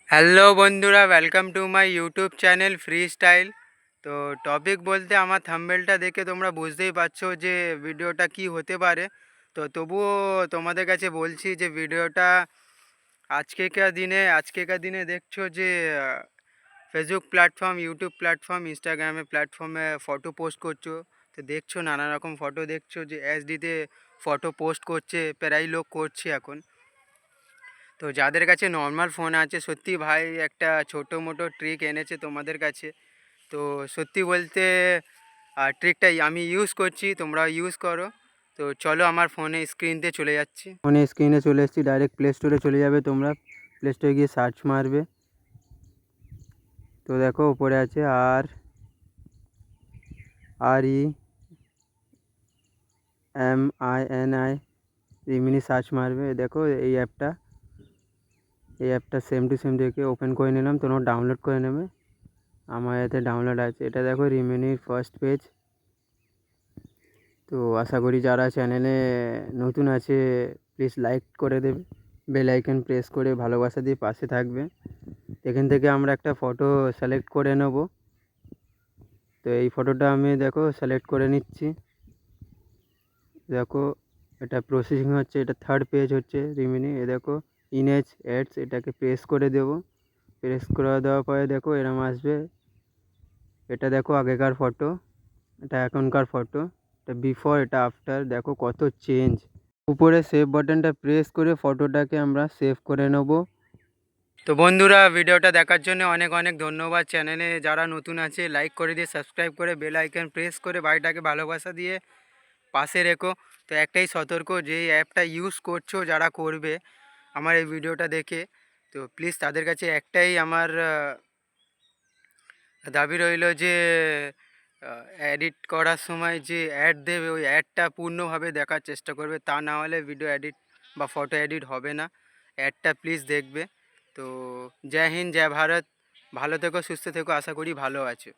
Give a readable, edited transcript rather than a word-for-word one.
Hello বন্ধুরা, welcome to my YouTube channel free style. তো topic বলতে আমার থাম্বনেলটা দেখে তোমরা বুঝতেই পারছো যে ভিডিওটা কি হতে পারে। তো তবুও তোমাদের কাছে বলছি যে ভিডিওটা আজকেকার দিনে দেখছো যে ফেসবুক প্ল্যাটফর্ম, ইউটিউব প্ল্যাটফর্ম, ইনস্টাগ্রামে প্ল্যাটফর্মে ফটো পোস্ট করছো। তো দেখছো নানা রকম ফটো, দেখছো যে এইচডিতে ফটো পোস্ট করছে, প্রায় লোক করছে এখন। তো যাদের কাছে নর্মাল ফোন আছে, সত্যি ভাই একটা ছোটো মোটো ট্রিক এনেছে তোমাদের কাছে। তো সত্যি বলতে ট্রিকটাই আমি ইউজ করছি, তোমরাও ইউজ করো। তো চলো আমার ফোনে স্ক্রিনতে চলে যাচ্ছি, ফোনে স্ক্রিনে চলে এসেছি, ডাইরেক্ট প্লে স্টোরে চলে যাবে। তোমরা প্লে স্টোরে গিয়ে সার্চ মারবে। তো দেখো উপরে আছে REMINI, রিমিনি সার্চ মারবে। দেখো এই অ্যাপটা সেম টু সেম দেখে ওপেন করে নিলাম, তোমরা ডাউনলোড করে নেবে। আমার এতে ডাউনলোড আছে। এটা দেখো রিমিনির ফার্স্ট পেজ। তো আশা করি যারা চ্যানেলে নতুন আছে প্লিজ লাইক করে দেবে, বেল আইকন প্রেস করে ভালোবাসা দিয়ে পাশে থাকবে। এখান থেকে আমরা একটা ফটো সিলেক্ট করে নেব। তো এই ফটোটা আমি দেখো সিলেক্ট করে নিচ্ছি। দেখো এটা প্রসেসিং হচ্ছে, এটা থার্ড পেজ হচ্ছে রিমিনি। দেখো ইমেজ অ্যাডস, এটাকে প্রেস করে দেব। প্রেস করে দেওয়ার পরে দেখো এরম আসবে। এটা দেখো আগেকার ফটো, এটা এখনকার ফটো, এটা বিফোর, এটা আফটার। দেখো কত চেঞ্জ। উপরে সেভ বাটনটা প্রেস করে ফটোটাকে আমরা সেভ করে নেব। তো বন্ধুরা, ভিডিওটা দেখার জন্য অনেক অনেক ধন্যবাদ। চ্যানেলে যারা নতুন আছে লাইক করে দিয়ে সাবস্ক্রাইব করে বেল আইকন প্রেস করে ভাইটাকে ভালোবাসা দিয়ে পাশে রেখো। তো একটাই সতর্ক, যে অ্যাপটা ইউজ করছো যারা করবে আমার এই ভিডিওটা দেখে, তো প্লিজ তাদের কাছে একটাই আমার দাবি রইল যে এডিট করার সময় যে অ্যাড দেবে ওই অ্যাডটা পূর্ণভাবে দেখার চেষ্টা করবে, তা না হলে ভিডিও এডিট বা ফটো এডিট হবে না। অ্যাডটা প্লিজ দেখবে। তো জয় হিন্দ, জয় ভারত, ভালো থেকো, সুস্থ থেকো, আশা করি ভালো আছো।